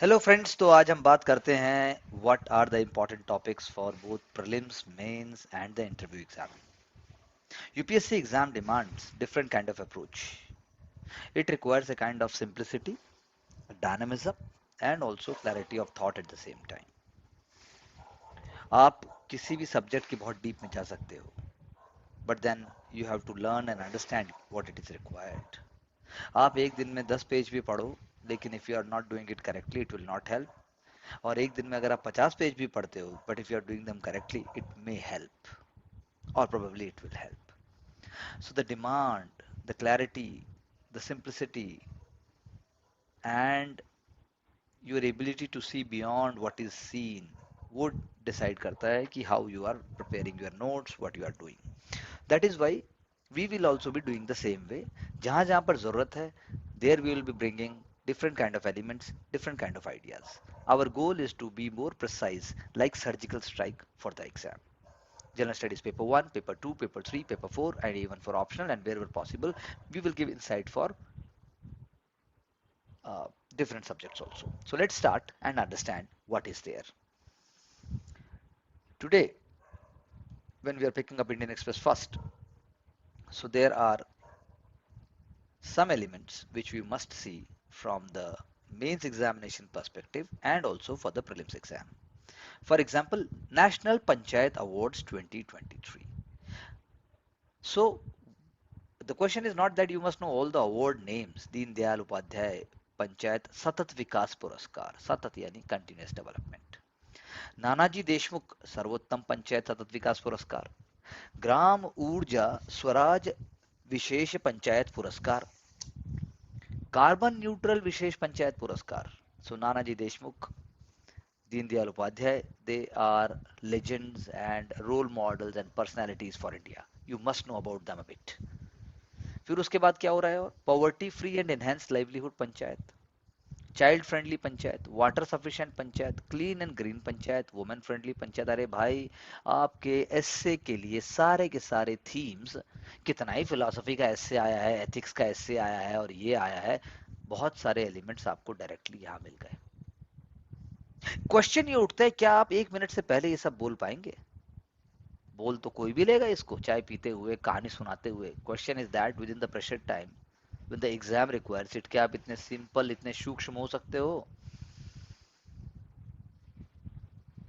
Hello friends. तो आज हम बात करते हैं what are the important topics for both prelims mains and the interview exam. UPSC exam demands different kind of approach. It requires a kind of simplicity, dynamism and also clarity of thought at the same time. आप किसी भी subject की बहुत deep में जा सकते हो, but then you have to learn and understand what it is required. आप एक दिन में 10 पेज भी पढ़ो, लेकिन if you are not doing it correctly it will not help. और एक दिन में अगर आप 50 पेज भी पढ़ते हो, but if you are doing them correctly it may help, or probably it will help. So the demand, the clarity, the simplicity, and your ability to see beyond what is seen would decide करता है कि how you are preparing your notes, what you are doing. That is why we will also be doing the same way. जहाँ जहाँ पर ज़रूरत है, there we will be bringing different kind of elements, different kind of ideas. Our goal is to be more precise, like surgical strike for the exam. General Studies Paper 1, Paper 2, Paper 3, Paper 4, and even for optional, and wherever possible, we will give insight for uh, different subjects also. So let's start and understand what is there. Today, when we are picking up Indian Express first, so there are some elements which we must see from the mains examination perspective and also for the prelims exam. For example, National Panchayat Awards 2023. So the question is not that you must know all the award names. Deen Dayal Upadhyay Panchayat Satat Vikas Puraskar. Satat yani continuous development. Nanaji Deshmukh सर्वोत्तम पंचायत सतत विकास पुरस्कार, ग्राम ऊर्जा स्वराज विशेष पंचायत पुरस्कार, carbon neutral विशेष पंचायत पुरस्कार. So Nanaji Deshmukh, Deen Dayal Upadhyay, they are legends and role models and personalities for India. You must know about them a bit. फिर उसके बाद क्या हो रहा है? और poverty free and enhance livelihood panchayat, child friendly panchayat, water sufficient panchayat, clean and green panchayat, women friendly panchayat. अरे भाई, आपके एसए के लिए सारे के सारे थीम्स, कितना ही फिलोसफी का एसए आया है, एथिक्स का एसए आया है और ये आया है, बहुत सारे एलिमेंट्स आपको डायरेक्टली यहाँ मिल गए. क्वेश्चन ये उठता है, क्या आप एक मिनट से पहले ये सब बोल पाएंगे? बोल तो कोई भी लेगा इसको, चाय पीते हुए, कहानी सुनाते हुए. Question is that with in the pressure time when the exam requires it, क्या आप इतने सिंपल, इतने सूक्ष्म हो सकते हो?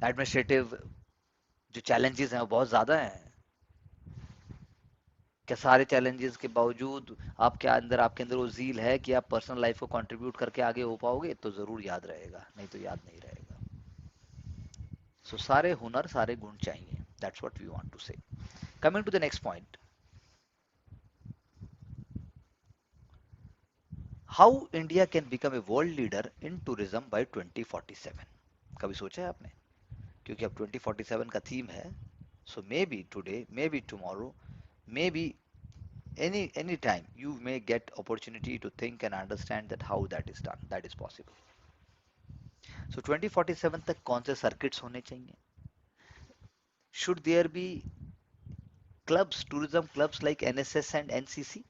एडमिनिस्ट्रेटिव जो चैलेंजेस हैं वो बहुत ज़्यादा हैं. क्या सारे चैलेंजेस के बावजूद आपके अंदर वो जील है कि आप पर्सनल लाइफ को कंट्रीब्यूट करके आगे हो पाओगे? तो ज़रूर याद रहेगा, नहीं तो याद नहीं रहेगा. सो सारे हुनर, सारे गुण चाहिए. That's what we want to say. Coming to the next point, how India can become a world leader in tourism by 2047. कभी सोचा है आपने? क्योंकि अब 2047 का थीम है. So may be today, may be tomorrow, may be any time you may get opportunity to think and understand that how that is done, that is possible. So 2047 तक कौन से सर्किट्स होने चाहिए? Should there be clubs, tourism clubs like NSS and NCC?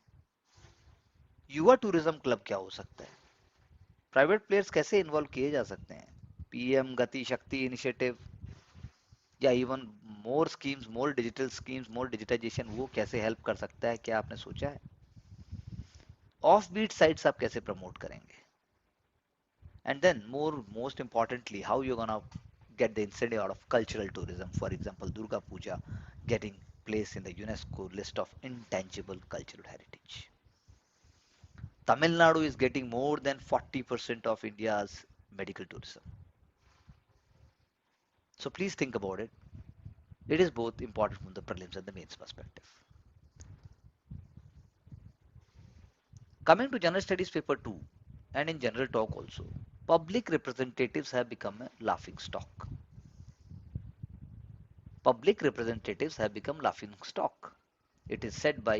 युवा tourism club क्या हो सकता है? प्राइवेट प्लेयर्स कैसे इन्वॉल्व किए जा सकते हैं? पीएम गति शक्ति इनिशिएटिव या even more schemes, more digital schemes, more digitization, वो कैसे हेल्प कर सकता है? क्या आपने सोचा है? ऑफ बीट साइट्स आप कैसे प्रमोट करेंगे? And then most importantly, how you're gonna get the incentive out of cultural tourism? For example, Durga Puja getting placed in the UNESCO list of intangible cultural heritage. Tamil Nadu is getting more than 40% of India's medical tourism. So please think about it. It is both important from the prelims and the mains perspective. Coming to general studies paper 2 and in general talk also, public representatives have become a laughing stock. Public representatives have become laughing stock. It is said by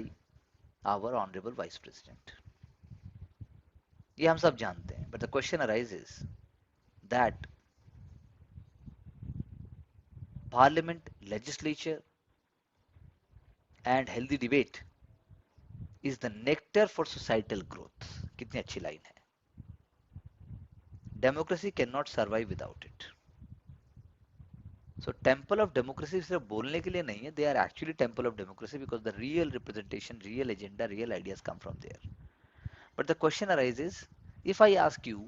our honorable vice president. ये हम सब जानते हैं. But the question arises that parliament, legislature and healthy debate is the nectar for societal growth. कितनी अच्छी line है. Democracy can not survive without it. So temple of democracy सिर्फ बोलने के लिए नहीं है, they are actually temple of democracy because the real representation, real agenda, real ideas come from there. But the question arises, if I ask you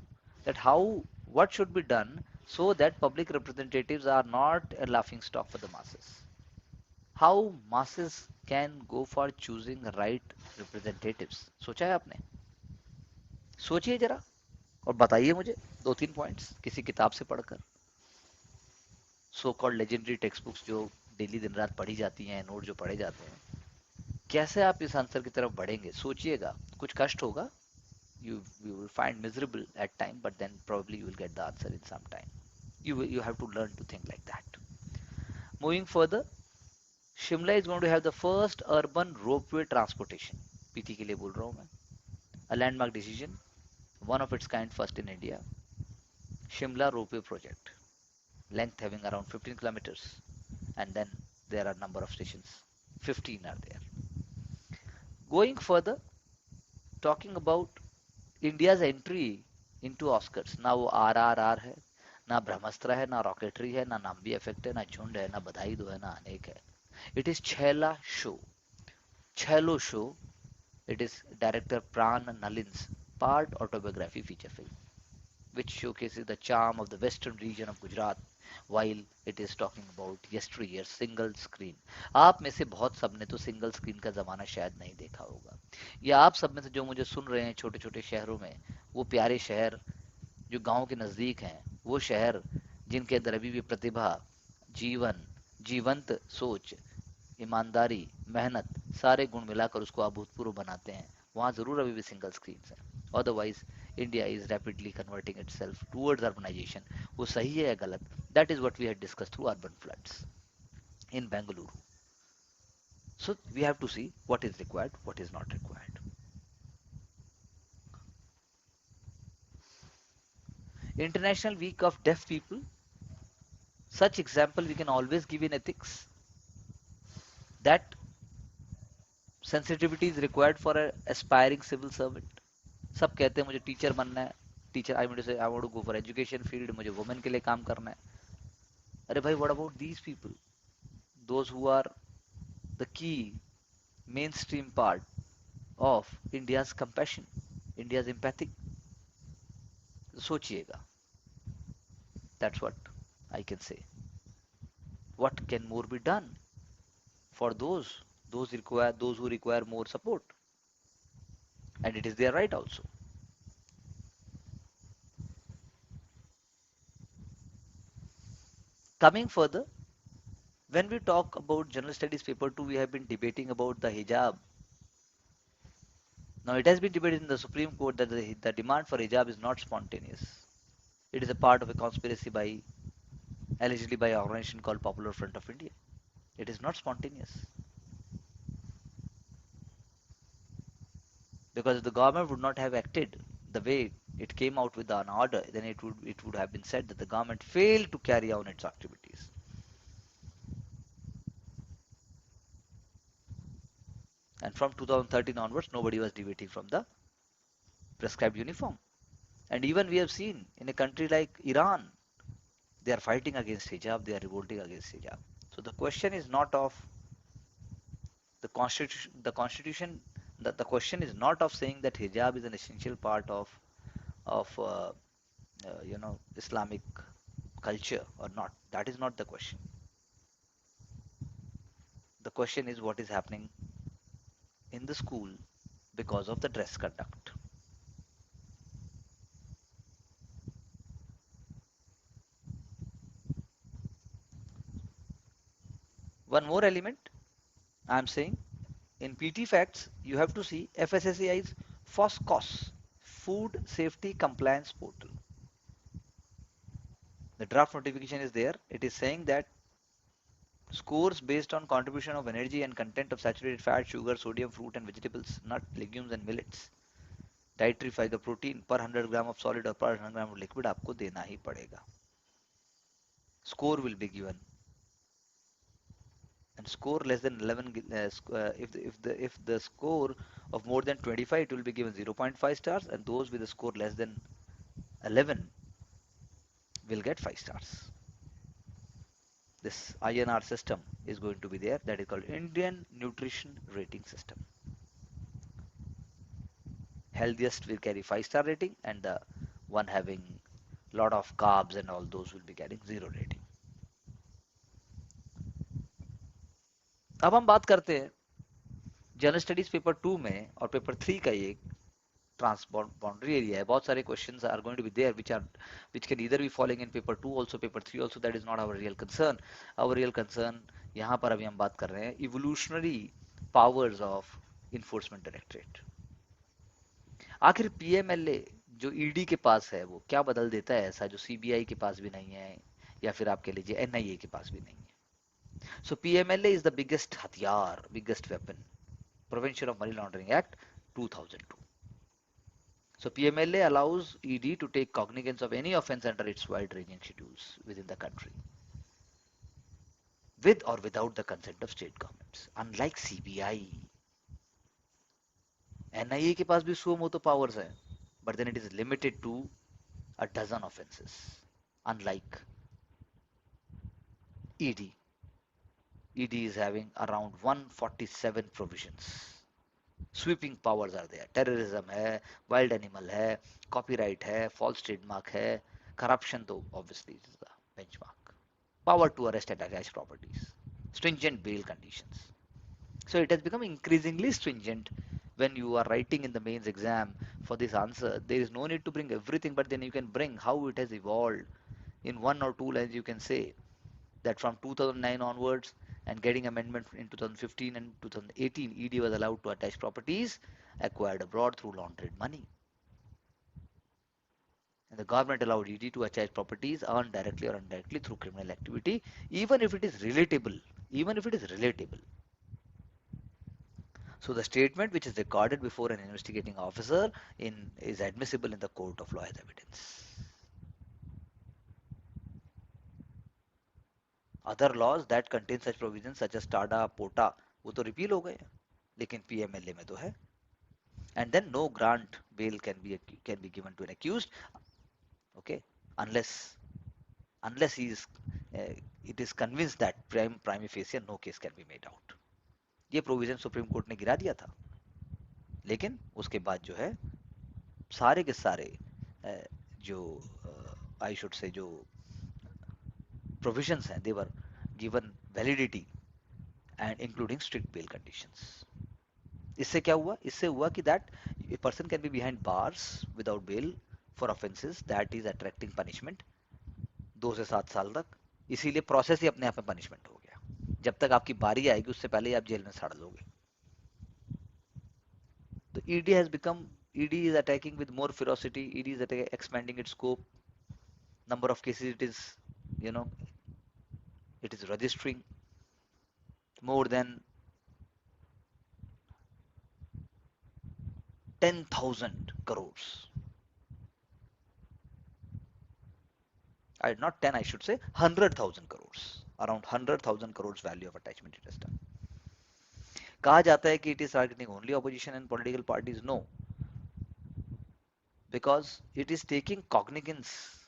that what should be done so that public representatives are not a laughing stock for the masses? How masses can go for choosing right representatives? सोचा है आपने? सोचिए जरा और बताइए मुझे दो तीन पॉइंट्स किसी किताब से पढ़कर, so called legendary text books जो डेली दिन रात पढ़ी जाती हैं, नोट जो पढ़े जाते हैं. कैसे आप इस आंसर की तरफ बढ़ेंगे? सोचिएगा. कुछ कष्ट होगा. You will find miserable at time, but then probably you will get the answer in some time. You have to learn to think like that. Moving further, Shimla is going to have the first urban ropeway transportation. PT के लिए बोल रहा हूँ मैं. A landmark decision, one of its kind, first in India. Shimla ropeway project, length having around 15 kilometers, and then there are number of stations. 15 are there. Going further, talking about India's entry into Oscars, ना वो RRR है, ना ब्रह्मास्त्र है, ना rocketry है, ना Nambi effect है, ना झुंड है, ना बधाई दो है, ना अनेक है. It is Chhello show. Chhello show. It is director Pran Nalin's part autobiography feature film which showcases the charm of the western region of Gujarat while it is talking about yesteryear single screen. आप में से बहुत सब ने तो सिंगल स्क्रीन का ज़माना शायद नहीं देखा होगा, या आप सब में से जो मुझे सुन रहे हैं छोटे छोटे शहरों में, वो प्यारे शहर जो गांव के नज़दीक हैं, वो शहर जिनके अंदर अभी भी प्रतिभा, जीवन, जीवंत सोच, ईमानदारी, मेहनत, सारे गुण मिलाकर उसको अभूतपूर्व बनाते हैं, वहाँ ज़रूर अभी भी सिंगल स्क्रीन है. Otherwise India is rapidly converting itself towards urbanization. वो सही है या गलत? That is what we had discuss through urban floods in Bengaluru. So we have to see what is required, what is not required. International Week of Deaf People. Such example we can always give in ethics. That sensitivity is required for an aspiring civil servant. सब कहते हैं मुझे teacher बनना है, teacher I want to go for education field, मुझे women के लिए काम करना है. अरे भाई, what about these people, those who are the key mainstream part of India's compassion, India's empathic. सोचिएगा. That's what I can say. What can more be done for those who require more support, and it is their right also. Coming further, when we talk about general studies paper 2, we have been debating about the hijab. Now it has been debated in the Supreme Court that the demand for hijab is not spontaneous. It is a part of a conspiracy allegedly by an organization called Popular Front of India. It is not spontaneous, because if the government would not have acted the way it came out with an order, then it would have been said that the government failed to carry on its activities. And from 2013 onwards, nobody was deviating from the prescribed uniform. And even we have seen in a country like Iran, they are fighting against hijab, they are revolting against hijab. So the question is not of the question is not of saying that hijab is an essential part of Islamic culture or not. That is not the question. The question is what is happening in the school because of the dress conduct. One more element I am saying, in PT facts you have to see FSSAI's FOSCOS, Food Safety Compliance Portal. The draft notification is there. It is saying that scores based on contribution of energy and content of saturated fat, sugar, sodium, fruit and vegetables, nut, legumes and millets, dietary fiber protein per 100 gram of solid or per 100 gram of liquid आपको देना ही पड़ेगा. Score will be given, and score less than 11, if the score of more than 25, it will be given 0.5 stars, and those with a score less than 11, will get 5 stars. This INR system is going to be there, that is called Indian Nutrition Rating System. Healthiest will carry 5-star rating, and the one having lot of carbs and all those will be getting 0 rating. अब हम बात करते हैं general studies paper 2 में और paper 3 का ये transboundary area है. बहुत सारे questions are going to be there which can either be falling in paper 2 also, paper 3 also. That is not our real concern. Our real concern यहाँ पर अभी हम बात कर रहे हैं evolutionary powers of enforcement directorate. आखिर पीएमएलए जो ईडी के पास है वो क्या बदल देता है ऐसा जो सीबीआई के पास भी नहीं है, या फिर आप कह लीजिए एनआईए के पास भी नहीं है. सो पीएमएलए इज द बिगेस्ट हथियार, biggest weapon, prevention of money laundering act 2002. So PMLA allows ED to take cognizance of any offence under its wide-ranging schedules within the country, with or without the consent of state governments. Unlike CBI, NIA के पास भी suo motu powers है, but then it is limited to a dozen offences. Unlike ED, ED is having around 147 provisions. Sweeping powers are there. Terrorism है, wild animal है, copyright है, false trademark है, corruption तो obviously is the benchmark, power to arrest and attach properties, stringent bail conditions. So it has become increasingly stringent when you are writing in the mains exam for this answer. There is no need to bring everything, but then you can bring how it has evolved in 1 or 2 lines. You can say that from 2009 onwards and getting amendment in 2015 and 2018, ED was allowed to attach properties acquired abroad through laundered money. And the government allowed ED to attach properties earned directly or indirectly through criminal activity, even if it is relatable. Even if it is relatable. So the statement which is recorded before an investigating officer is admissible in the court of law as evidence. Other laws that contain such provision such as TADA POTA वो तो repeal हो गए, लेकिन PMLA में तो है. And then no grant bail can be given to an accused, okay, unless he is it is convinced that prima facie no case can be made out. ये provision supreme court ने गिरा दिया था, लेकिन उसके बाद जो है सारे के सारे जो आई शुड से जो provisions हैं, they were given validity and including strict bail conditions. इससे क्या हुआ? इससे हुआ कि that a person can be behind bars without bail for offenses that is attracting punishment 2 से 7 साल तक. इसीलिए प्रोसेस ही अपने आप में पनिशमेंट हो गया. जब तक आपकी बारी आएगी उससे पहले ही आप जेल में सड़ दोगे. तो ED has become, ED is attacking with more ferocity. ED is expanding its scope. Number of cases it is, you know, it is registering more than 10,000 crores. Not 10, I should say 100,000 crores. Around 100,000 crores value of attachment it has done. कहा जाता है कि it is targeting only opposition and political parties. No, because it is taking cognizance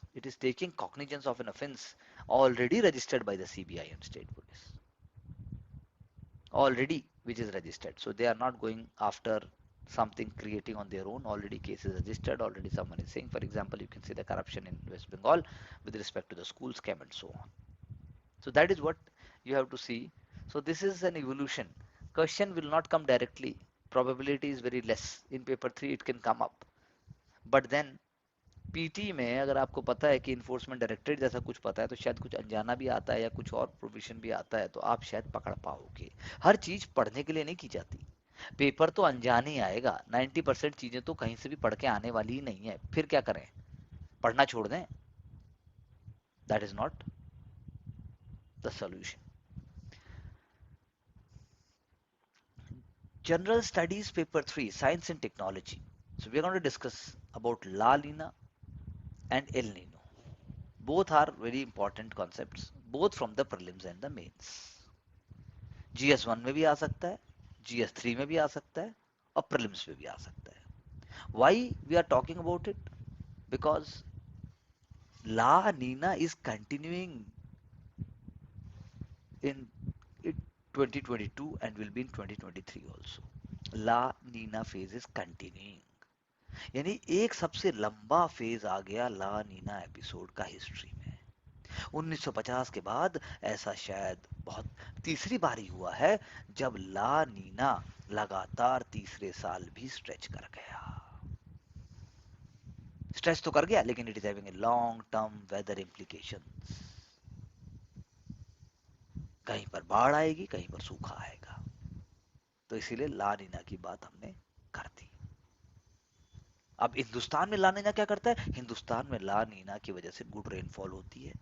of an offense already registered by the CBI and state police. Already, which is registered. So they are not going after something creating on their own. Already cases registered, already someone is saying. For example, you can see the corruption in West Bengal with respect to the school scam and so on. So that is what you have to see. So this is an evolution. Question will not come directly. Probability is very less. In paper 3 it can come up. But then PT में अगर आपको पता है कि enforcement directorate जैसा कुछ पता है तो शायद कुछ अनजाना भी आता है या कुछ और प्रोविजन भी आता है तो आप शायद पकड़ पाओगे. हर चीज पढ़ने के लिए नहीं की जाती. पेपर तो अनजान ही आएगा. 90% चीजें तो कहीं से भी पढ़ के आने वाली ही नहीं है. फिर क्या करें? पढ़ना छोड़ दें? That is not the solution. General studies paper 3 science and technology. So we are going to discuss about La Nina and El Nino. Both are very important concepts, both from the prelims and the mains. GS1 में भी आ सकता है, GS3 में भी आ सकता है और prelims में भी आ सकता है. Why we are talking about it? Because La Nina is continuing in it 2022 and will be in 2023 also. La Nina phase is continuing. यानी एक सबसे लंबा फेज आ गया ला नीना एपिसोड का हिस्ट्री में। 1950 के बाद ऐसा शायद बहुत तीसरी बारी हुआ है जब ला नीना लगातार तीसरे साल भी स्ट्रेच कर गया। स्ट्रेच तो कर गया लेकिन it is having a long term weather implications. कहीं पर बाढ़ आएगी, कहीं पर सूखा आएगा। तो इसीलिए ला नीना की बात हमने कर दी। अब हिंदुस्तान में ला नीना क्या करता है? हिंदुस्तान में ला नीना की वजह से गुड रेनफॉल होती है।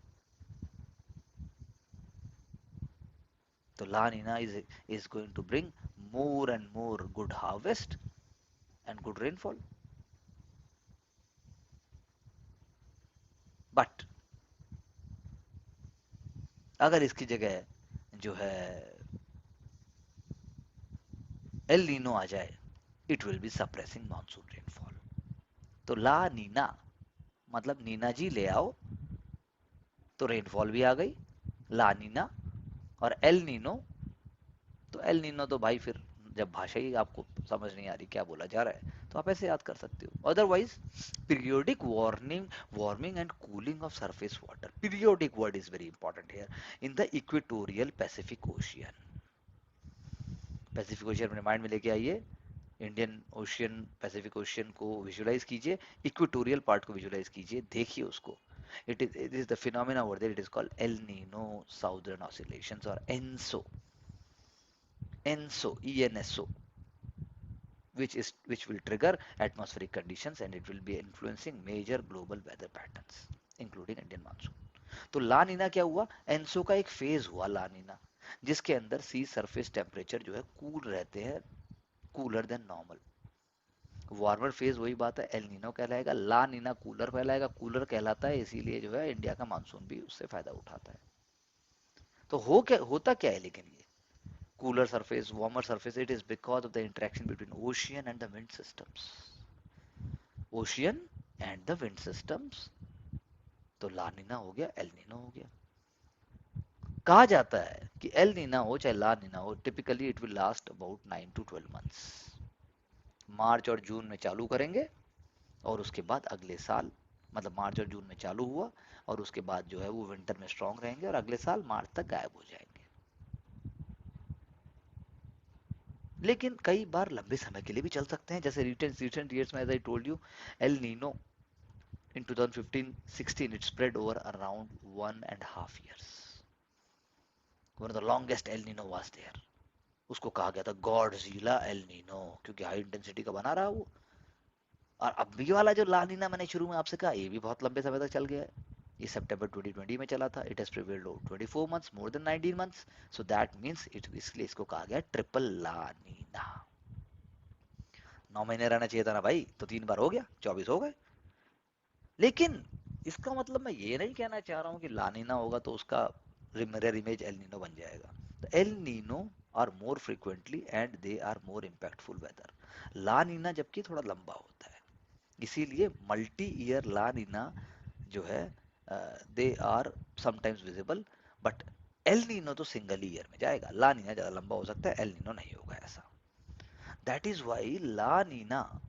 तो ला Neena is going to bring more and more good harvest and good rainfall. But अगर इसकी जगह जो है एल नीनो आ जाए, it will be suppressing monsoon rainfall. तो ला नीना मतलब नीना जी ले आओ, तो रेनफॉल भी आ गई। ला नीना और एल नीनो, तो एल नीनो तो भाई फिर जब भाषा ही आपको समझ नहीं आ रही क्या बोला जा रहा है तो आप ऐसे याद कर सकते हो। Otherwise periodic warming and cooling of surface water, periodic word is very important here in the equatorial Pacific Ocean. Pacific Ocean अपने माइंड में लेके आइए, इंडियन ओशियन, पैसिफिक ओशियन को विजुलाइज कीजिए, इक्वेटोरियल पार्ट को विजुलाइज कीजिए, देखिए उसको। It is the phenomena over there, it is called El Nino Southern Oscillations और ENSO, ENSO, which will trigger atmospheric conditions and it will be influencing major global weather patterns including Indian monsoon. तो ला नीना क्या हुआ? ENSO का एक phase हुआ ला नीना, जिसके अंदर सी surface temperature जो है कूल रहते हैं, cooler than normal. Warmer phase वही बात है, एल नीनो कहलाएगा। ला नीना कूलर कहलाएगा, कूलर कहलाता है इसीलिए जो है इंडिया का मानसून भी उससे फायदा उठाता है। तो होता क्या है लेकिन ये cooler surface, warmer surface, it is because of the interaction between ocean and the wind systems. Ocean and the wind systems. तो ला नीना हो गया, एल नीनो हो गया। कहा जाता है कि एल नीना हो चाहे ला नीना हो, typically it will last about 9 to 12 months। मार्च और जून में चालू करेंगे और उसके बाद अगले साल, मतलब मार्च और जून में चालू हुआ और उसके बाद जो है वो विंटर में स्ट्रांग रहेंगे और अगले साल मार्च तक गायब हो जाएंगे। लेकिन कई बार लंबे समय के लिए भी चल सकते हैं, जैसे रिसेंट ईयर्स में as I told you, El Nino in 2015-16 it spread over around 1.5 years. One of the longest El Nino was there. उसको कहा गया था गॉडजिला एल नीनो, क्योंकि हाई इंटेंसिटी का बना रहा वो। और अभी वाला जो ला नीना मैंने शुरू में आपसे कहा, ये भी बहुत लंबे समय तक चल गया है। ये सितंबर 2020 में चला था। It has prevailed over 24 months, more than 19 months. So that means it, इसलिए इसको कहा गया ट्रिपल ला नीना। 9 महीने रहना चाहिए था ना भाई, तो 3 बार हो गया, 24 हो गए। लेकिन इसका मतलब मैं ये नहीं कहना चाह रहा हूँ कि ला नीना होगा तो उसका मिरर इमेज एल नीनो बन जाएगा। तो El Nino are more frequently and they are more impactful weather. La Nina जबकि थोड़ा लंबा होता है, इसीलिए मल्टी ईयर ला नीना जो है they are sometimes visible. But El Nino तो सिंगल ईयर में जाएगा, ला नीना ज्यादा लंबा हो सकता है, एल नीनो नहीं होगा ऐसा। That is why La Nina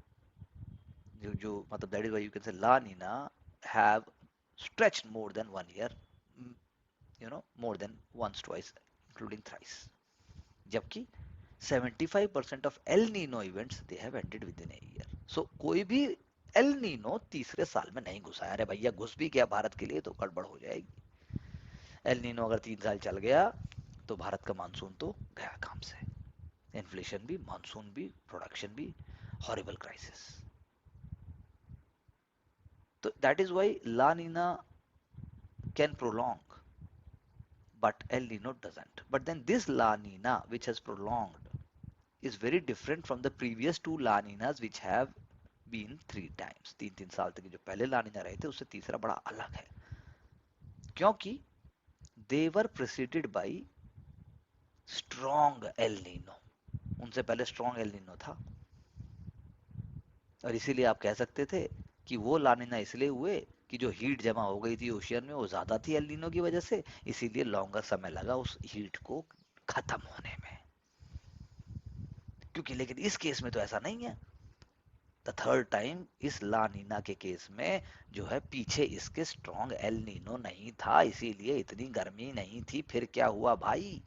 जो मतलब that is why you can say La Nina have stretched more than 1 year, more than once, twice, including thrice. जबकि 75% of El Nino events they have ended within a year. So कोई भी El Nino तीसरे साल में नहीं घुसा है। अरे भैया घुस भी गया भारत के लिए तो गड़बड़ हो जाएगी। एल नीनो अगर 3 साल चल गया तो भारत का मानसून तो गया काम से। इन्फ्लेशन भी, मानसून भी, प्रोडक्शन भी, horrible crisis. So that is why La Nina can prolong, but El Nino doesn't. But then this La Nina, which has prolonged, is very different from the previous two La Ninas, which have been 3 times. 3 3 साल तक जो पहले La Nina रहे थे उससे तीसरा बड़ा अलग है, क्योंकि they were preceded by strong El Nino. उनसे पहले strong El Nino था और इसीलिए आप कह सकते थे कि वो ला नीना इसलिए हुए कि जो हीट जमा हो गई थी ओशियन में वो ज्यादा थी एल नीनो की वजह से, इसीलिए लॉन्गर समय लगा उस हीट को खत्म होने में। क्योंकि लेकिन इस केस में तो ऐसा नहीं है। द थर्ड टाइम इस ला नीना के केस में जो है पीछे इसके स्ट्रॉन्ग एल नीनो नहीं था, इसीलिए इतनी गर्मी नहीं थी। फिर क्या हुआ भाई?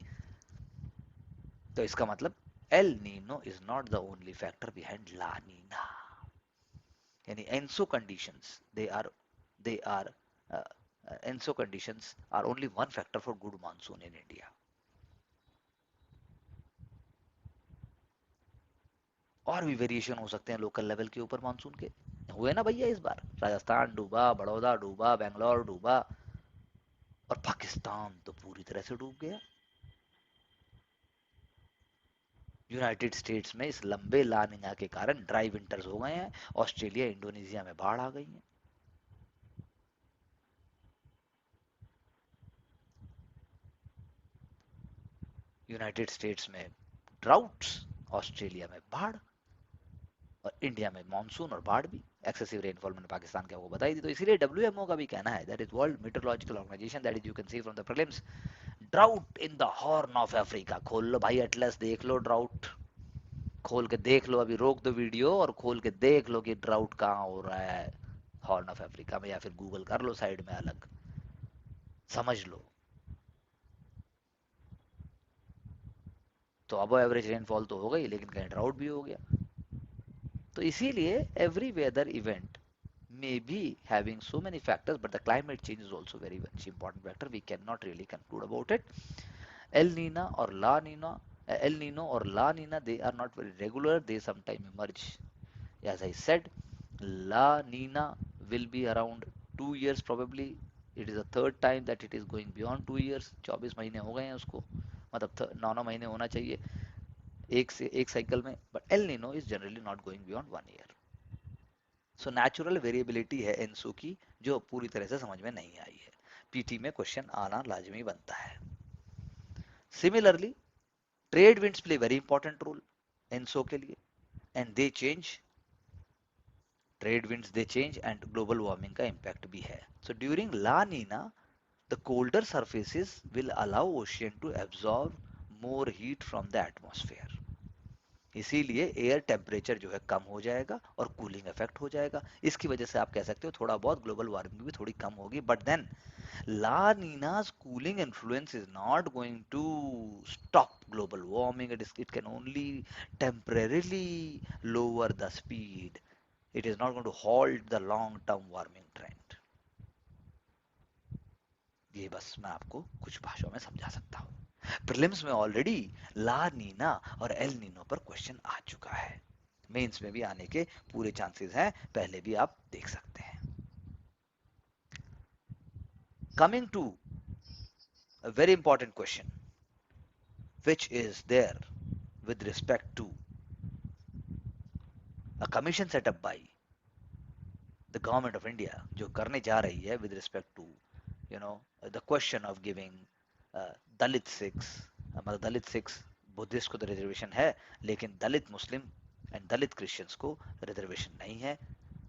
तो इसका मतलब El Nino is not the only factor behind La Nina. यानी ENSO conditions they are ENSO conditions are only one factor for good monsoon in India. और भी वेरिएशन हो सकते हैं लोकल लेवल के ऊपर मानसून के। हुए ना भैया इस बार, राजस्थान डूबा, बड़ौदा डूबा, बेंगलोर डूबा, और पाकिस्तान तो पूरी तरह से डूब गया। यूनाइटेड स्टेट्स में इस लंबे लानिना के कारण ड्राई विंटर्स हो गए हैं। ऑस्ट्रेलिया इंडोनेशिया में बाढ़ आ गई है। यूनाइटेड स्टेट्स में ड्राउट्स, ऑस्ट्रेलिया में बाढ़, और इंडिया में मानसून और बाढ़ भी। एक्सेसिव रेनफॉल मैंने पाकिस्तान के आपको बताई थी। तो इसीलिए डब्ल्यूएमओ का भी कहना है, that is World Meteorological Organization, that is you can see from the prelims, drought in the Horn of Africa. खोल लो भाई एटलस, देख लो ड्राउट, खोल के देख लो। अभी रोक दो वीडियो और खोल के देख लो कि ड्राउट कहाँ हो रहा है हॉर्न ऑफ अफ्रीका में, या फिर गूगल कर लो साइड में अलग, समझ लो। तो अबो एवरेज रेनफॉल तो हो गई, लेकिन कहीं ड्राउट भी हो गया। तो इसीलिए every weather event may be having so many factors, but the climate change is also very much important factor. We cannot really conclude about it. El Nina or La Nina, El Nino or La Nina, they are not very regular. They sometimes emerge. As I said, La Nina will be around 2 years probably. It is the third time that it is going beyond 2 years. 24 महीने हो गए हैं उसको, मतलब 9 महीने होना चाहिए एक से एक साइकिल में। But El Nino is generally not going beyond 1 year. So natural variability है एनसो की, जो पूरी तरह से समझ में नहीं आई है। पीटी में क्वेश्चन आना लाजमी बनता है। Similarly trade winds play very important role ENSO के लिए, and they change, trade winds they change and global warming का इम्पैक्ट भी है। So during La Nina the colder surfaces will allow ocean to absorb more heat from the atmosphere. इसीलिए air temperature जो है कम हो जाएगा और कूलिंग इफेक्ट हो जाएगा। इसकी वजह से आप कह सकते हो थोड़ा बहुत ग्लोबल वार्मिंग भी थोड़ी कम होगी। But then La Nina's cooling influence is not going to stop global warming. It can only temporarily lower the speed. It is not going to halt the long term warming trend. ये बस मैं आपको कुछ भाषाओं में समझा सकता हूँ। प्रीलिम्स में ऑलरेडी ला नीना और एल नीनो पर क्वेश्चन आ चुका है। मेंस में भी आने के पूरे चांसेस हैं, पहले भी आप देख सकते हैं। Coming to a very important question which is there with respect to a commission set up by the government of India, जो करने जा रही है with respect to the question of giving Dalit six, मतलब दलित सिक्स बुद्धिस्ट को तो reservation है, लेकिन दलित मुस्लिम एंड दलित क्रिश्चियंस को रिजर्वेशन नहीं है।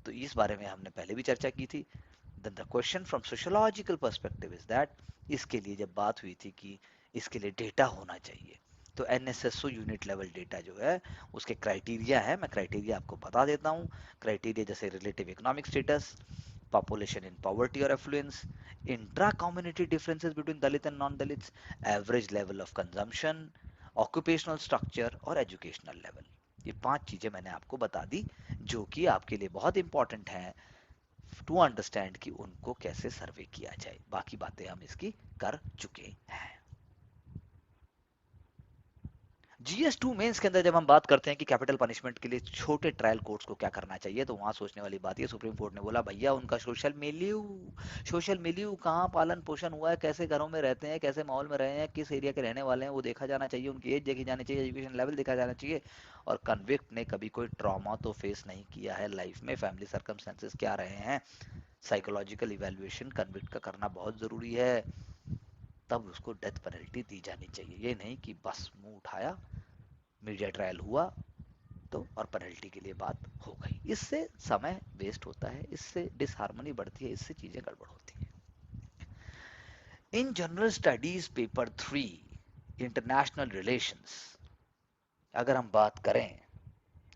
तो इस बारे में हमने पहले भी चर्चा की थी। Then the question from sociological perspective is that, इसके लिए जब बात हुई थी कि इसके लिए डेटा होना चाहिए, तो एनएसएसओ यूनिट लेवल डेटा जो है उसके क्राइटेरिया है। मैं क्राइटेरिया आपको बता देता हूँ। क्राइटेरिया जैसे relative economic status, population in poverty or affluence, intra-community differences between Dalit and non-Dalits, average level of consumption, occupational structure और educational level। ये 5 चीजें मैंने आपको बता दी जो कि आपके लिए बहुत इंपॉर्टेंट हैं टू अंडरस्टैंड कि उनको कैसे सर्वे किया जाए। बाकी बातें हम इसकी कर चुके हैं। GS2 मेंस के अंदर जब हम बात करते हैं कि कैपिटल पनिशमेंट के लिए छोटे ट्रायल कोर्ट्स को क्या करना चाहिए, तो वहां सोचने वाली बात ये, सुप्रीम कोर्ट ने बोला भैया उनका सोशल मिल्यू कहाँ पालन पोषण हुआ है, कैसे घरों में रहते हैं, कैसे माहौल में रहे हैं, किस एरिया के रहने वाले हैं, वो देखा जाना चाहिए, उनकी एज देखी जानी चाहिए, एजुकेशन लेवल देखा जाना चाहिए। और कन्विक्ट ने कभी कोई ट्रॉमा तो फेस नहीं किया है लाइफ में, फैमिली सर्कमस्टेंसेस क्या रहे हैं, साइकोलॉजिकल इवेल्युएशन कन्विक्ट का करना बहुत जरूरी है, तब उसको डेथ पेनल्टी दी जानी चाहिए। ये नहीं कि बस मुंह उठाया, मीडिया ट्रायल हुआ, तो और पेनल्टी के लिए बात हो गई। इससे समय वेस्ट होता है, इससे डिसहार्मनी बढ़ती है, इससे चीजें गड़बड़ होती हैं। In general studies paper 3 international relations, अगर हम बात करें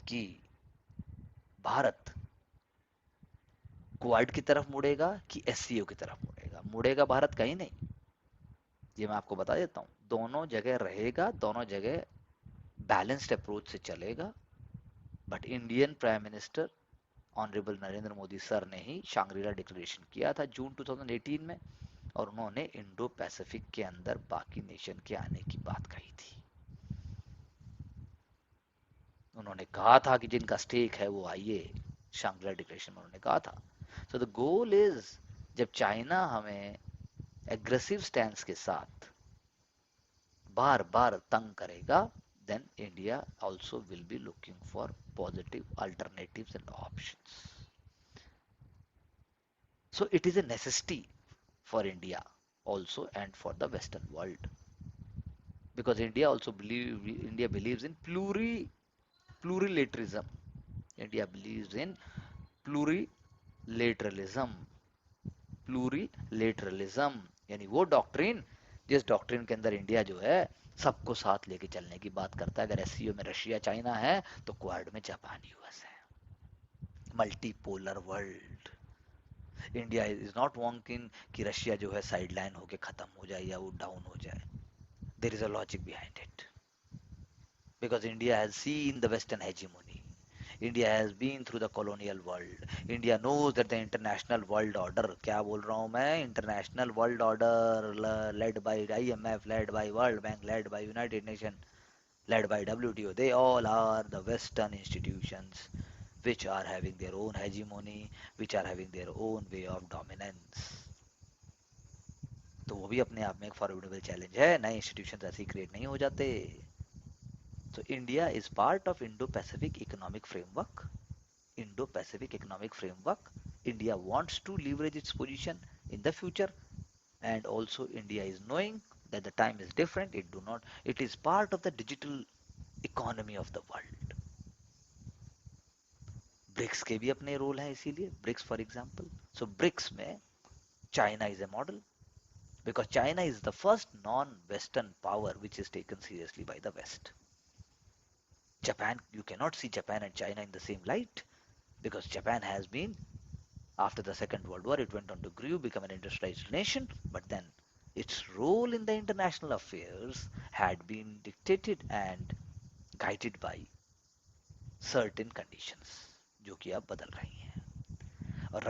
कि भारत क्वाड की तरफ मुड़ेगा कि एससीओ की तरफ मुड़ेगा, मुड़ेगा भारत कहीं नहीं, ये मैं आपको बता देता हूँ। दोनों जगह रहेगा, दोनों जगह बैलेंस्ड अप्रोच से चलेगा। But Indian prime minister honourable Narendra Modi sir ने ही शांग्रीला डिक्लेरेशन किया था जून 2018 में, और उन्होंने इंडो पैसिफिक के अंदर बाकी नेशन के आने की बात कही थी। उन्होंने कहा था कि जिनका स्टेक है वो आइए, शांग्रीला डिक्लेरेशन में उन्होंने कहा था। सो द गोल इज, जब चाइना हमें एग्रेसिव स्टैंड के साथ बार बार तंग करेगा, then India also will be looking for positive alternatives and options. So it is a necessity for India also and for the Western world, because India believes in plurilateralism. India believes in plurilateralism. प्लूरीलेटरलिज्म यानी वो doctrine जिस doctrine के अंदर India जो है सबको साथ लेके चलने की बात करता है। अगर एससीओ में रशिया चाइना है तो क्वाड में जापान यूएस है। Multipolar world. India is not wanting कि रशिया जो है साइडलाइन होके खत्म हो जाए या वो डाउन हो जाए। There is a logic behind it, because India has seen the Western hegemony. India has been through the colonial world. India knows that the international world order, क्या बोल रहा हूँ मैं, international world order led by IMF, led by World Bank, led by United Nations, led by WTO, they all are the Western institutions which are having their own hegemony, which are having their own way of dominance. तो वो भी अपने आप में एक formidable challenge है, नए institution ऐसे ही क्रिएट नहीं हो जाते। So India is part of Indo-Pacific Economic Framework. Indo-Pacific Economic Framework. India wants to leverage its position in the future, and also India is knowing that the time is different. It do not. It is part of the digital economy of the world. BRICS के भी अपने role हैं, इसीलिए BRICS for example. So BRICS में China is a model, because China is the first non-Western power which is taken seriously by the West. Japan, you cannot see Japan and China in the same light, because Japan has been, after the Second World War, it went on to grow, become an industrialized nation, but then its role in the international affairs had been dictated and guided by certain conditions, जो कि अब बदल रही हैं। और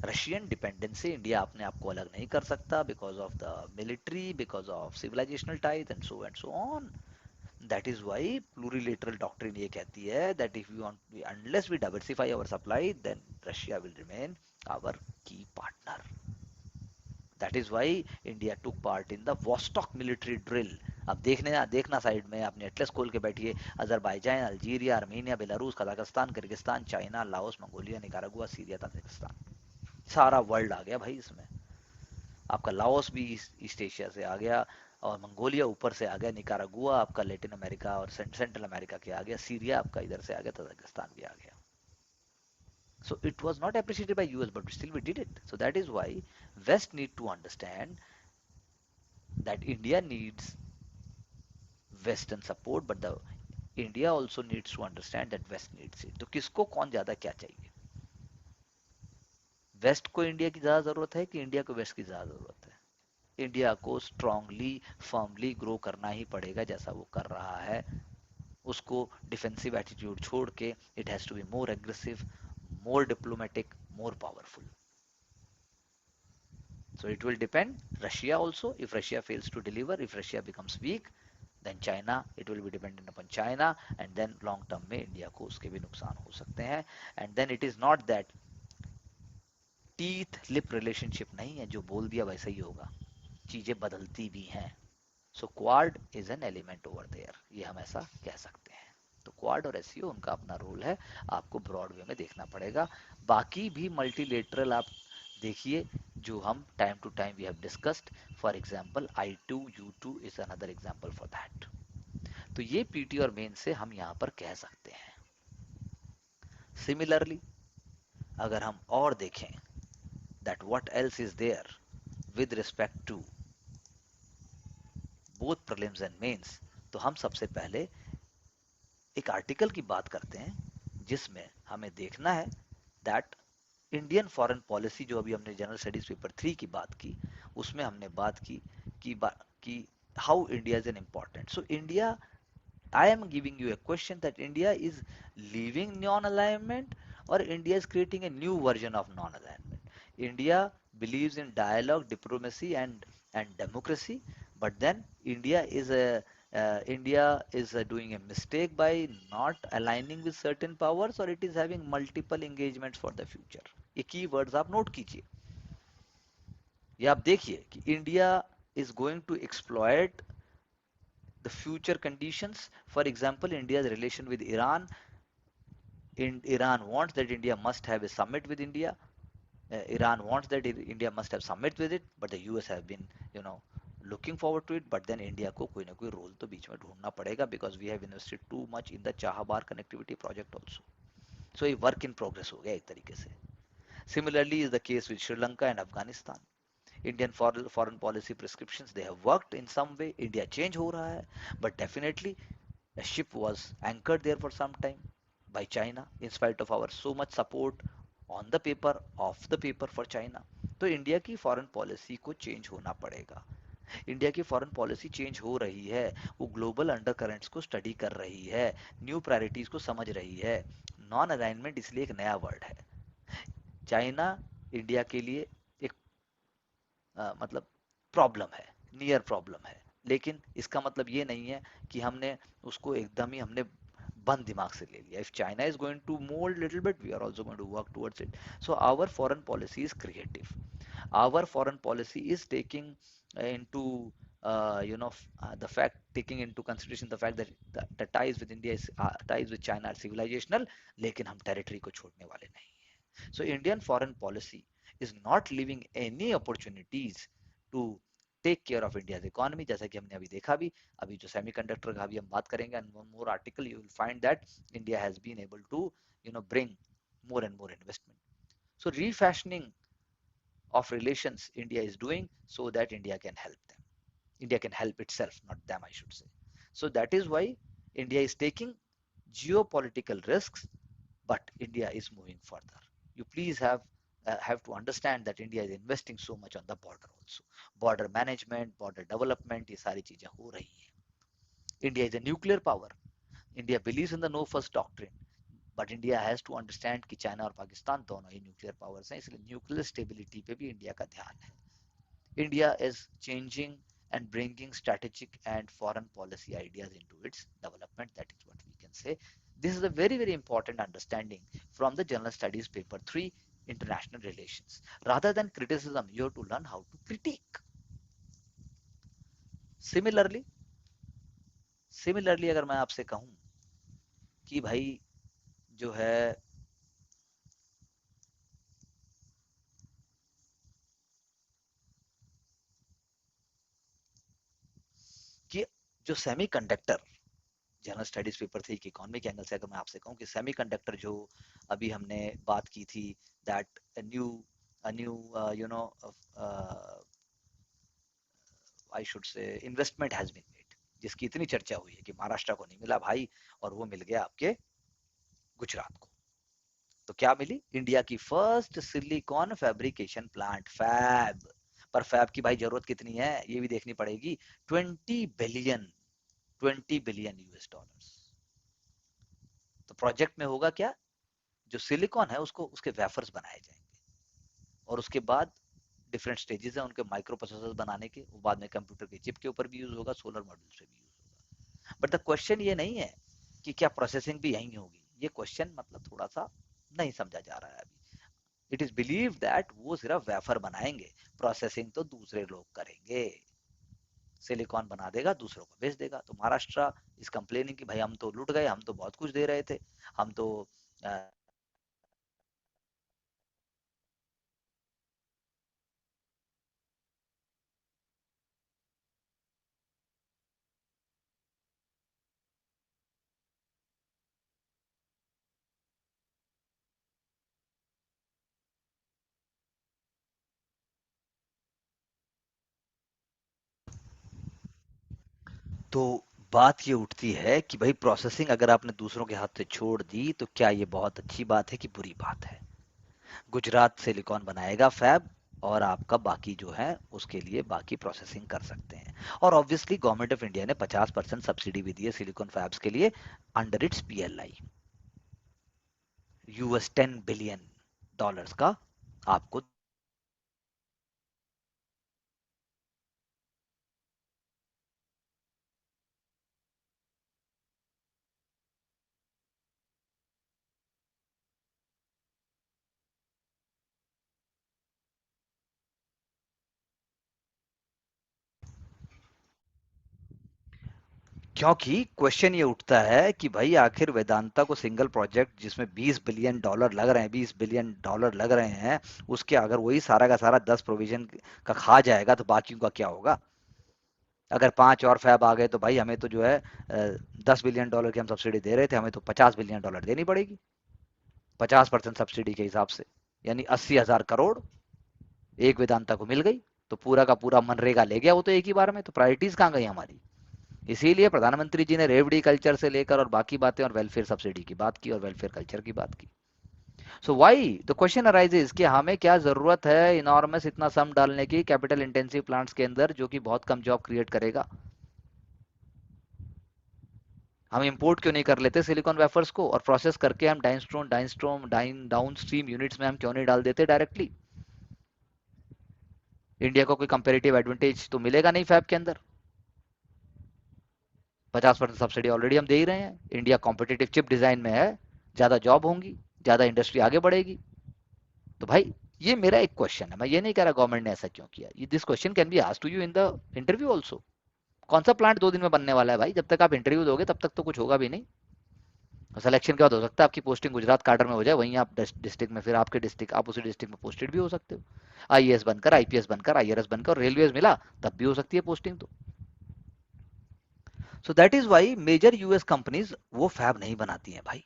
Russian dependence से India अपने आप को अलग नहीं कर सकता, because of the military, because of civilisational ties and so on. That is why plurilateral doctrine ये कहती है that if we want, unless we diversify our supply, then Russia will remain our key partner. That is why India took part in the Vostok military drill. अब देखना side में अपने Atlas खोल के बैठिए, Azerbaijan, Algeria, Armenia, Belarus, Kazakhstan, Kyrgyzstan, China, Laos, Mongolia, Nicaragua, Syria, Tajikistan, सारा world आ गया भाई इसमें। आपका लाओस भी ईस्ट एशिया से आ गया, और मंगोलिया ऊपर से आ गया, निकारागुआ आपका लेटिन अमेरिका और सेंट्रल अमेरिका के आ गया, सीरिया आपका इधर से आ गया, तजाकिस्तान भी आ गया। So it was not appreciated by US, but still we did it. So that is why West need to understand that India needs Western support, but the India also needs to understand that West needs it. तो किसको कौन ज्यादा क्या चाहिए? Waste को India की ज्यादा जरूरत है कि इंडिया को वेस्ट की ज्यादा जरूरत है? इंडिया को स्ट्रांगली फर्मली ग्रो करना ही पड़ेगा, जैसा वो कर रहा है। उसको डिफेंसिव एटीट्यूड छोड़ के it has to be more aggressive, more diplomatic, more powerful. So it will depend. Russia also, if Russia fails to deliver, if Russia becomes weak, then China, it will be dependent upon China, and then long term में India को उसके भी नुकसान हो सकते हैं। And then it is not that teeth lip relationship नहीं है, जो बोल दिया वैसा ही होगा, चीजें बदलती भी हैं। So Quad is an element over there, ये हम ऐसा कह सकते हैं। तो क्वाड और एससीओ उनका अपना रोल है, आपको ब्रॉड वे में देखना पड़ेगा। बाकी भी मल्टीलेटरल आप देखिए, जो हम time to time we have discussed. For example I2 U2 is another example for that. तो ये पीटी और मेन से हम यहाँ पर कह सकते हैं। सिमिलरली अगर हम और देखें that what else is there with respect to both prelims and mains, तो हम सबसे पहले एक आर्टिकल की बात करते हैं जिसमें हमें देखना है दैट इंडियन फॉरेन पॉलिसी, जो अभी हमने जनरल स्टडीज पेपर 3 की बात की, उसमें हमने बात की कि how India is an important, so India, I am giving you a question that India is leaving non-alignment or India is creating a new version of non-alignment. India believes in dialogue, diplomacy, and democracy, but then India is doing a mistake by not aligning with certain powers, or it is having multiple engagements for the future. ये की words आप note कीजिए, ये आप देखिए कि India is going to exploit the future conditions. For example, India's relation with Iran. Iran wants that India must have a summit with India. Iran wants that India must have summit with it, but the US have been, you know, looking forward to it. But then India को कोई ना कोई role तो बीच में ढूंढना पड़ेगा, because we have invested too much in the Chahabar connectivity project also. So ये work in progress हो गया एक तरीके से. Similarly is the case with Sri Lanka and Afghanistan. Indian foreign policy prescriptions, they have worked in some way. India change हो रहा है, but definitely a ship was anchored there for some time by China, in spite of our so much support on the paper, off the paper for China. तो India की foreign policy को change होना पड़ेगा. India की foreign policy change हो रही है, वो ग्लोबल अंडर करेंट्स को स्टडी कर रही है, न्यू प्रायोरिटीज को समझ रही है. नॉन अलाइनमेंट इसलिए एक नया वर्ड है. चाइना इंडिया के लिए एक मतलब प्रॉब्लम है, नियर प्रॉब्लम है, लेकिन इसका मतलब ये नहीं है कि हमने उसको एकदम ही हमने बंद दिमाग से ले लिया. If China is going to mould little bit, we are also going to work towards it. So our foreign policy is creative. Our foreign policy is taking into the fact, taking into consideration the fact that the ties with India is ties with China are civilizational, लेकिन हम territory को छोड़ने वाले नहीं. So Indian foreign policy is not leaving any opportunities to take care of India's economy. जैसा कि हमने अभी देखा भी, अभी जो सेमीकंडक्टर का अभी हम बात करेंगे, and one more article you will find that India has been able to bring more and more investment. So refashioning of relations India is doing so that India can help them. India can help itself, not them, I should say. So that is why India is taking geopolitical risks, but India is moving further. You please have to understand that India is investing so much on the border also. Border management, border development, ये सारी चीजें हो रही हैं. India is a nuclear power. India believes in the no first doctrine. But India has to understand कि China और पाकिस्तान दोनों ही nuclear powers हैं, इसलिए न्यूक्लियर स्टेबिलिटी पे भी इंडिया का ध्यान है. India is changing and bringing strategic and foreign policy ideas into its development. That is what we can say. This is a very, very important understanding from the General Studies Paper 3, International Relations. Rather than criticism, you have to learn how to critique. Similarly, अगर मैं आपसे कहूं कि भाई जो है कि जो सेमीकंडक्टर जनरल स्टडीज पेपर 3 की इकोनॉमिक एंगल से अगर मैं आपसे कहूं कि सेमीकंडक्टर जो अभी हमने बात की थी, that new you know I should say investment has been made, जिसकी इतनी चर्चा हुई है कि महाराष्ट्र को नहीं मिला भाई, और वो मिल गया आपके गुजरात को. तो क्या मिली? इंडिया की first silicon fabrication plant, fab. पर फैब की भाई जरूरत कितनी है ये भी देखनी पड़ेगी. 20 बिलियन, $20 बिलियन. तो प्रोजेक्ट में होगा क्या, जो सिलिकॉन है उसको उसके वेफर्स बनाए जाएंगे, और उसके बाद डिफरेंट स्टेजेस हैं उनके माइक्रो प्रोसेसर बनाने के, वो बाद में कंप्यूटर के चिप के ऊपर भी यूज होगा, सोलर मॉड्यूल्स पे भी यूज होगा. बट द क्वेश्चन ये नहीं है कि क्या प्रोसेसिंग भी यहीं होगी, ये क्वेश्चन मतलब थोड़ा सा नहीं समझा जा रहा है अभी. इट इज बिलीव दैट वो सिर्फ वेफर बनाएंगे, प्रोसेसिंग तो दूसरे लोग करेंगे. सिलिकॉन बना देगा, दूसरों को बेच देगा. तो महाराष्ट्र इज कंप्लेनिंग कि भाई हम तो लुट गए, हम तो बहुत कुछ दे रहे थे, हम तो तो बात ये उठती है कि भाई प्रोसेसिंग अगर आपने दूसरों के हाथ से छोड़ दी तो क्या ये बहुत अच्छी बात है कि बुरी बात है? गुजरात सिलिकॉन बनाएगा फैब, और आपका बाकी जो है उसके लिए बाकी प्रोसेसिंग कर सकते हैं। और ऑब्वियसली गवर्नमेंट ऑफ इंडिया ने 50% सब्सिडी भी दी है सिलिकॉन फैब्स के लिए अंडर इट्स पीएलआई, $10 बिलियन का आपको। क्योंकि क्वेश्चन ये उठता है कि भाई आखिर वेदांता को सिंगल प्रोजेक्ट जिसमें $20 बिलियन लग रहे हैं, $20 बिलियन लग रहे हैं, उसके अगर वही सारा का सारा 10 प्रोविजन का खा जाएगा तो बाकियों का क्या होगा? अगर 5 और फैब आ गए तो भाई हमें तो जो है $10 बिलियन की हम सब्सिडी दे रहे थे, हमें तो $50 बिलियन देनी पड़ेगी 50% सब्सिडी के हिसाब से, यानी 80,000 करोड़ एक वेदांता को मिल गई। तो पूरा का पूरा मनरेगा ले गया वो तो एक ही बार में, तो प्रायोरिटीज कहाँ गई हमारी? इसीलिए प्रधानमंत्री जी ने रेवडी कल्चर से लेकर और बाकी बातें और वेलफेयर सब्सिडी की बात की और वेलफेयर कल्चर की बात की। सो वाई द क्वेश्चन अराइजेज कि हमें क्या जरूरत है इनॉर्मस इतना सम डालने की कैपिटल इंटेंसिव प्लांट्स के अंदर जो कि बहुत कम जॉब क्रिएट करेगा? हम इंपोर्ट क्यों नहीं कर लेते सिलिकॉन वेफर्स को, और प्रोसेस करके हम डाउन स्ट्रीम यूनिट्स में हम क्यों नहीं डाल देते डायरेक्टली? इंडिया को कोई कंपेरेटिव एडवांटेज तो मिलेगा नहीं फैब के अंदर। 50% सब्सिडी ऑलरेडी हम दे ही रहे हैं, इंडिया कॉम्पिटेटिव चिप डिजाइन में है, ज्यादा जॉब होंगी, ज्यादा इंडस्ट्री आगे बढ़ेगी। तो भाई ये मेरा एक क्वेश्चन है, मैं ये नहीं कह रहा गवर्नमेंट ने ऐसा क्यों किया, ये this question can be asked to you in the interview also. कौन सा प्लांट 2 दिन में बनने वाला है भाई? जब तक आप इंटरव्यू दोगे तब तक तो कुछ होगा भी नहीं। सिलेक्शन के बाद हो सकता है आपकी पोस्टिंग गुजरात काडर में हो जाए, वहीं आप डिस्ट्रिक्ट में, फिर आपके डिस्ट्रिक्ट आप उसी डिस्ट्रिक्ट में पोस्टेड भी हो सकते हो, आईएएस बनकर, आईपीएस बनकर, आईआरएस बनकर, रेलवे मिला तब भी हो सकती है पोस्टिंग तो। So that is why major US companies वो फैब नहीं बनाती हैं भाई।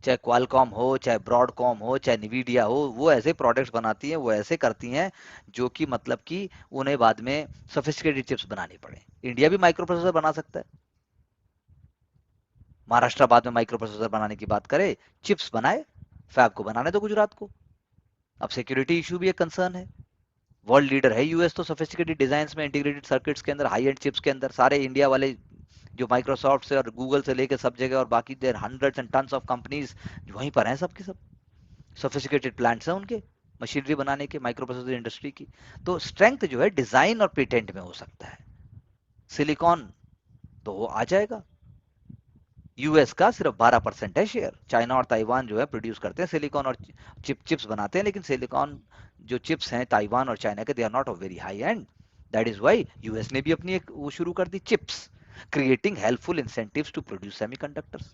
चाहे क्वालकॉम हो, चाहे ब्रॉडकॉम हो, चाहे निवीडिया हो, वो ऐसे प्रोडक्ट्स बनाती हैं, वो ऐसे करती हैं जो कि मतलब कि उन्हें बाद में सोफिस्टिकेटेड चिप्स बनानी पड़े। इंडिया भी माइक्रो प्रोसेसर बना सकता है, महाराष्ट्र बाद में माइक्रो प्रोसेसर बनाने की बात करे, चिप्स बनाए, फैब को बनाने दो गुजरात को। अब सिक्योरिटी इशू भी एक कंसर्न है। वर्ल्ड लीडर है यूएस तो सोफिस्टिकेटेड डिजाइन में, इंटीग्रेटेड सर्किट्स के अंदर, हाई एंड चिप्स के अंदर। सारे इंडिया वाले जो माइक्रोसॉफ्ट से और गूगल से लेकर सब जगह, और बाकी there hundreds and tons of companies वहीं पर हैं, सबके सब सोफिस्टिकेटेड प्लांट्स हैं उनके मशीनरी बनाने के, माइक्रो प्रोसेसर इंडस्ट्री की। तो स्ट्रेंथ जो है डिजाइन और पेटेंट में हो सकता है, सिलिकॉन तो वो आ जाएगा। यूएस का सिर्फ 12% है शेयर, चाइना और ताइवान जो है प्रोड्यूस करते हैं सिलिकॉन और चिप्स बनाते हैं, लेकिन सिलिकॉन जो चिप्स हैं ताइवान और चाइना के, they are not of very high end. That is why US ने भी अपनी एक वो शुरू कर दी, chips, creating helpful incentives to produce semiconductors.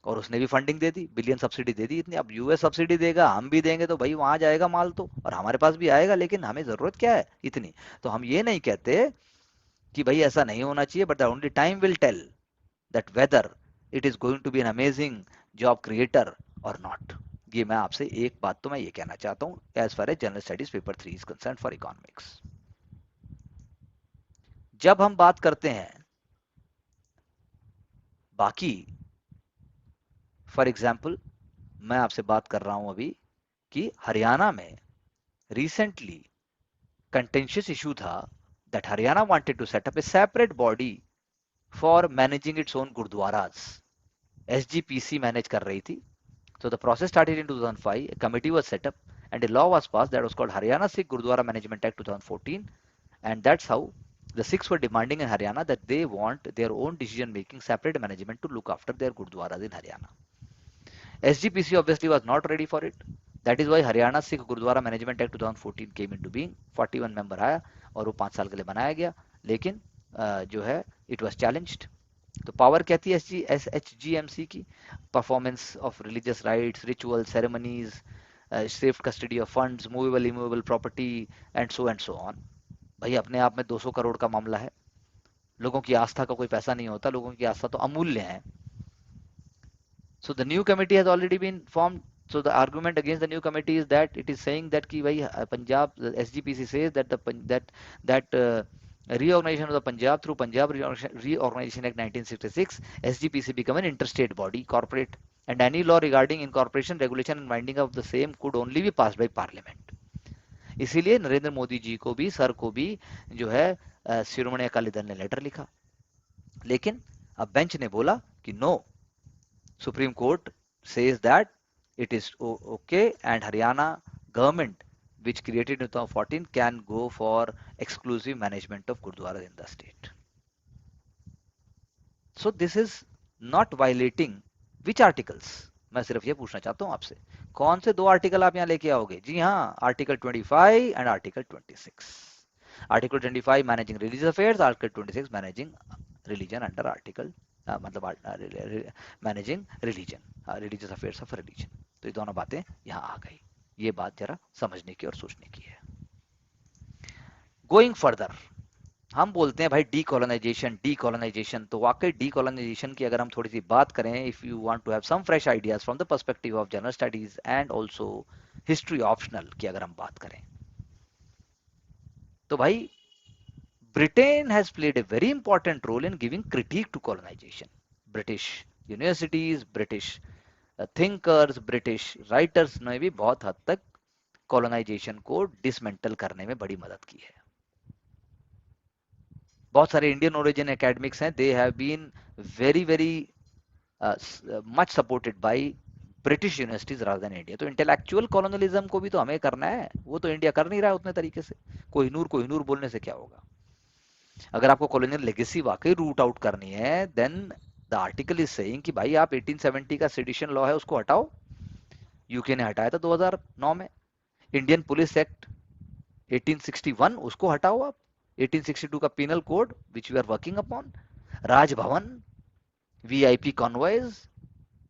और उसने भी फंडिंग दे दी, बिलियन सब्सिडी दे दी इतनी। अब यूएस सब्सिडी देगा, हम भी देंगे, तो भाई वहां जाएगा माल तो, और हमारे पास भी आएगा, लेकिन हमें जरूरत क्या है इतनी? तो हम ये नहीं कहते कि भाई ऐसा नहीं होना चाहिए, but the only time will tell that whether it is going to be an amazing job creator और नॉट। ये मैं आपसे एक बात तो मैं ये कहना चाहता हूँ as far as general studies paper 3 is concern for economics. जब हम बात करते हैं बाकी, फॉर एग्जाम्पल मैं आपसे बात कर रहा हूं अभी कि हरियाणा में रिसेंटली कंटेंशियस इशू था that Haryana wanted to set up a separate body for managing its own gurdwaras. SGPC manage कर रही थी। So the process started in 2005. A committee was set up, and a law was passed that was called Haryana Sikh Gurudwara Management Act 2014, and that's how the Sikhs were demanding in Haryana that they want their own decision-making, separate management to look after their Gurudwaras in Haryana. SGPC obviously was not ready for it. That is why Haryana Sikh Gurudwara Management Act 2014 came into being. 41 member आया और वो 5 साल के लिए बनाया गया, लेकिन जो है it was challenged. तो पावर क्या थी एसएचजीएमसी की? Performance of religious rights, ritual, ceremonies, safe custody of funds, movable immovable property, and so on. भाई अपने आप में 200 करोड़ का मामला है। लोगों की आस्था का कोई पैसा नहीं होता, लोगों की आस्था तो अमूल्य है। So the new committee has already been formed. So the argument against the new committee is that it is saying that कि भाई Punjab SGPC says that that Reorganization of the Punjab through Punjab Reorganization Act 1966, SGPC become an interstate body, corporate, and any law regarding incorporation, regulation and winding up the same could only be passed by Parliament. इसीलिए नरेंद्र मोदी जी को भी, sir को भी जो है शिरोमणि अकाली दल ने letter लिखा, लेकिन अब बेंच ने बोला कि no, Supreme Court says that it is okay, and Haryana government, which created in 2014, can go for exclusive management of Gurdwaras in the state. So this is not violating which articles? मैं सिर्फ ये पूछना चाहता हूं आपसे, कौन से दो आर्टिकल आप यहां लेके आओगे? जी हाँ, article 25 and article 26. Article 25 managing religious affairs, article 26 managing religion under article मतलब managing religion, religious affairs of religion. तो ये दोनों बातें यहां आ गई. ये बात जरा समझने की और सोचने की है. गोइंग फर्दर, हम बोलते हैं भाई डीकोलोनाइजेशन डीकोलोनाइजेशन, तो वाकई डीकोलोनाइजेशन की अगर हम थोड़ी सी बात करें, if you want to have some fresh ideas from the perspective of general studies and also history optional की अगर हम बात करें, तो भाई Britain has played a very important role in giving critique to colonization. British universities, British thinkers, British writers ने भी बहुत हद तक colonization को dismantle करने में बड़ी मदद की है. बहुत सारे इंडियन ओरिजिन एकेडमिक्स हैं, they have been very very much supported by British universities rather than India. तो इंटेलेक्चुअल कॉलोनियलिज्म को भी तो हमें करना है, वो तो इंडिया कर नहीं रहा है उतने तरीके से. कोहिनूर कोहिनूर बोलने से क्या होगा? अगर आपको कॉलोनियल लेगेसी वाकई रूट आउट करनी है, then the article is saying कि भाई आप 1870 का सेडिशन लॉ है उसको हटाओ. यूके ने हटाया था 2009 में. इंडियन पुलिस एक्ट 1861 उसको हटाओ आप. 1862 का penal code which we are working upon. Raj Bhavan, VIP convoys,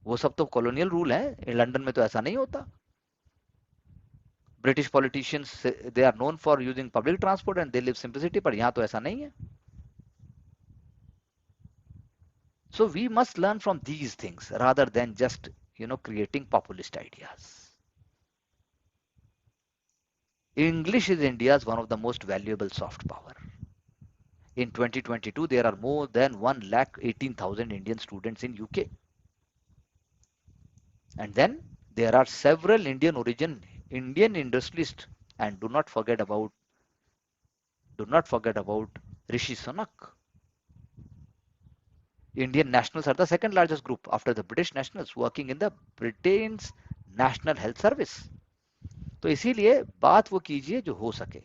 वो सब तो कॉलोनियल रूल है. लंदन में तो ऐसा नहीं होता. British politicians they are known for using public transport and they live simplicity, पर यहां तो ऐसा नहीं है. So we must learn from these things rather than just, creating populist ideas. English is India's one of the most valuable soft power. In 2022, there are more than 1,18,000 Indian students in UK. And then there are several Indian origin Indian industrialists, and do not forget about Rishi Sunak. Indian nationals are the second largest group after the British nationals working in the Britain's National Health Service. तो इसीलिए बात वो कीजिए जो हो सके.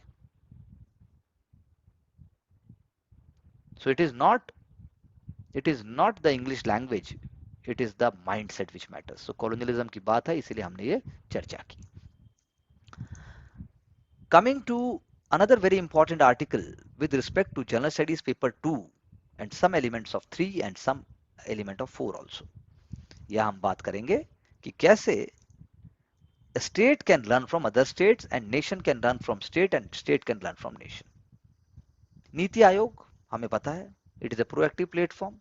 So it is not the English language, it is the mindset which matters. So colonialism की बात है, इसीलिए हमने ये चर्चा की. Coming to another very important article with respect to General Studies paper 2 and some elements of 3 and some element of 4 also. यह हम बात करेंगे कि कैसे a state can learn from other states and nation can learn from state and state can learn from nation. NITI Aayog हमें पता है, it is a proactive platform,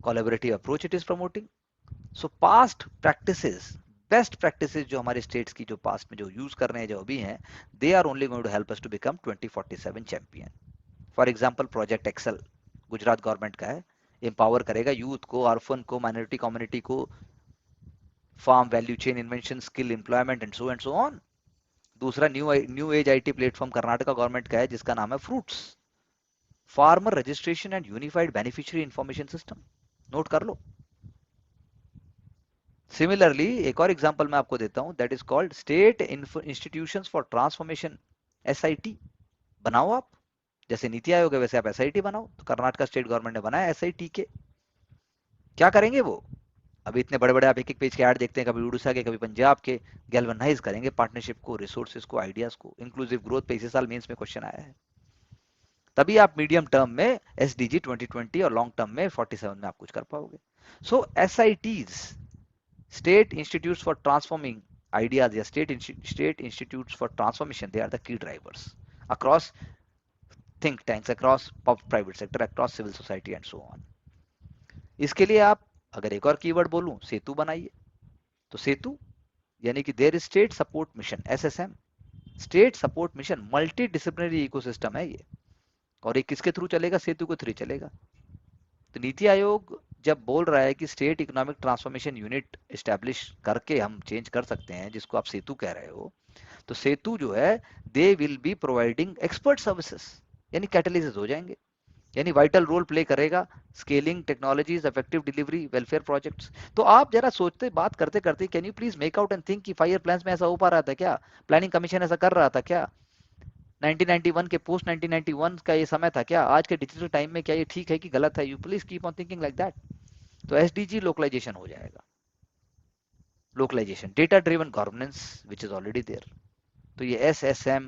collaborative approach it is promoting. So past practices, best practices जो हमारे states की जो past में जो use कर रहे हैं, जो अभी हैं, they are only going to help us to become 2047 champion. For example, Project Excel Gujarat government का है, empower करेगा यूथ को, orphan को, minority community को, farm value chain invention skill employment and so on. दूसरा new age IT platform Karnataka government का है जिसका नाम है fruits, farmer registration and unified beneficiary information system. Note कर लो. सिमिलरली एक और एग्जांपल मैं आपको देता हूं, that is called state institutions for transformation, SIT बनाओ आप. जैसे नीति आयोग है वैसे आप एसआईटी बनाओ. तो कर्नाटका स्टेट गवर्नमेंट ने बनाया एसआईटी के. क्या करेंगे वो? अभी इतने बड़े बड़े आप एक एक पेज के ऐड देखते हैं, कभी उड़ीसा के कभी पंजाब के. गैल्वनाइज करेंगे पार्टनरशिप को, रिसोर्सेज को, आइडियाज को. इंक्लूसिव ग्रोथ पे इसी साल मेंस में क्वेश्चन आया है. तभी आप मीडियम टर्म में एसडीजी 2020 और लॉन्ग टर्म में 47 में आप कुछ कर पाओगे. So SITs, state institutes for transforming ideas या state institutes for transformation, they are the key drivers across think tanks, across private sector, across civil society and so on. इसके लिए आप अगर एक और कीवर्ड बोलूं, सेतु बनाइए. तो सेतु यानी कि there is state support mission, SSM, state support mission, multidisciplinary ecosystem है ये. और ये किसके थ्रू चलेगा? सेतु के थ्रू चलेगा। तो नीति आयोग जब बोल रहा है कि state economic transformation unit establish करके हम चेंज कर सकते हैं, जिसको आप सेतु कह रहे हो, तो सेतु जो है they will be providing expert services, यानी कैटलिस्ट हो जाएंगे, यानी वाइटल रोल प्ले करेगा scaling technologies, effective delivery, welfare projects. तो आप जरा सोचते, बात करते करते, can you please make out and think कि 5 ईयर प्लान में ऐसा हो पा रहा था क्या? प्लानिंग कमीशन ऐसा कर रहा था क्या? 1991 के पोस्ट 1991 का ये समय था क्या? आज के डिजिटल टाइम में क्या ये ठीक है कि गलत है? You please keep on thinking like that. तो एसडीजी लोकलाइजेशन हो जाएगा, localization, data driven governance which is already there. तो ये एसएसएम,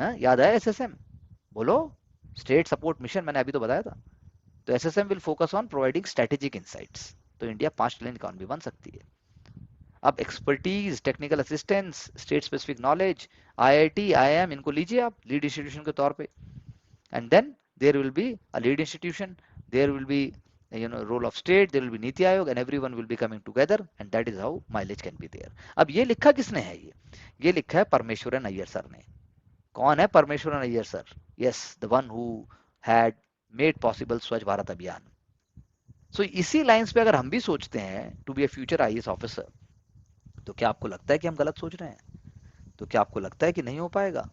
याद आया एसएसएम? बोलो, स्टेट सपोर्ट मिशन, मैंने अभी तो बताया था। तो SSM will focus on providing strategic insights. तो इंडिया 5 ट्रिलियन इकॉनमी बन सकती है। अब expertise, technical assistance, state specific knowledge, IIT, IIM, इनको लीजिए आप लीड इंस्टीट्यूशन के तौर पे, and then there will be a lead institution, there will be role of state, there will be NITI Aayog, and everyone will be coming together, and that is how mileage can be there. अब ये लिखा किसने है? ये लिखा है Parameswaran Iyer sir ने। कौन है Parameswaran Iyer sir? Yes, the one who had made possible स्वच्छ भारत अभियान। सो इसी लाइंस पे अगर हम भी सोचते हैं to be a future IAS officer, तो क्या आपको लगता है कि हम गलत सोच रहे हैं? तो क्या आपको लगता है कि नहीं हो पाएगा?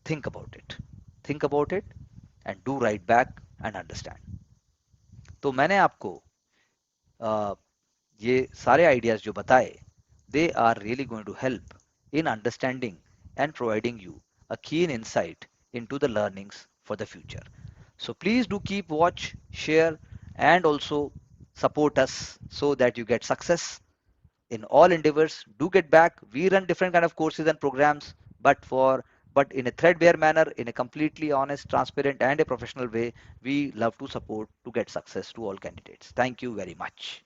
Think about it, think about it and do write back and understand. तो मैंने आपको ये सारे आइडियाज जो बताए, they are really going to help in understanding and providing you a keen insight into the learnings for the future. So please do keep watch, share, and also support us so that you get success in all endeavors. Do get back. We run different kind of courses and programs, but in a threadbare manner, in a completely honest, transparent, and a professional way. We love to support to get success to all candidates. Thank you very much.